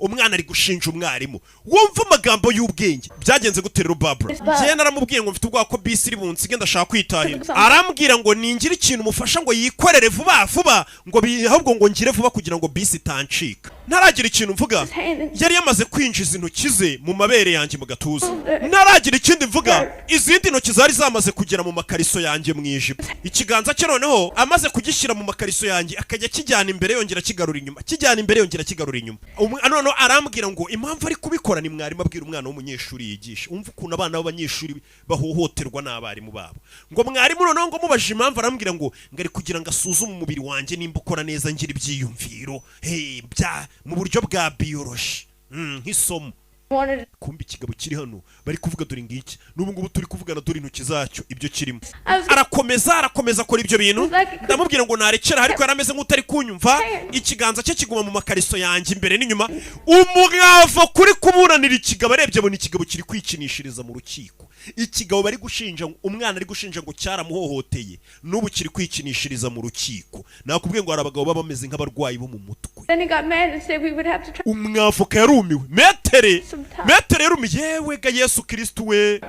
umwana ari gushinja umwarimu wumva amagambo y'ubwenge byagenze guterera Barbara je naramubwiye ngo mfite ubwako bisi iri bunsige ndashaka kwitahira arambwira ngo ningira ikintu umufasha ngo yikorere vuba vuba ngo ahubwo ngo ngire vuba kugira ngo bisi tancika ntaragira ikintu mvuga yari yamaze kwinjiza intoki ze mu mabere yanjye mu gatuza ntaragira ikindi mvuga izindi ntoki zari zamaze kugera mu makariso yanjye mu ijipo ikiganza cye noneho amaze kugishyira mu makariso yanjye akajya kijyana imbere yongera kigarura inyuma kijyana imbere yongera kigarura inyuma none arambwira ngo impamvu ari kubikora ni mwarimu abwira umwana w'umunyeshuri yigisha umva ukuntu abana b'abanyeshuri bahohoterwa n'abarimu babo ngo mwarimu noneho ngo mubaje impamvu arambwira ngo ngari kugira ngo asuzume umubiri wanjye nimba ukora neza ngira ibyiyumviro bya mu buryo bwa biology nk'isomo kumbi ikigabo kiri hano bari kuvuga dore ngiki n'ubu ngubu turi kuvugana dore intoki zacyo ibyo kirimo arakomeza akora ibyo bintu ndamubwira ngo narekera ariko yarameze nk'utari kunyumva ikiganza cye kiguma mu makariso yanjye imbere n'inyuma umugabo kuri kuburanira ikigabo arebye abona ikigabo kiri kwikinishiriza mu rukiko ikigabo bari gushinja umwana ari gushinja ngo cyaramuhohoteye n'ubu kiri kwikinishiriza mu rukiko nakubwiye ngo hari abagabo baba bameze nk'abarwayi bo mu mutwe umwavoka yarumiwe metere yarumiye yewe ga Yesu Kristo we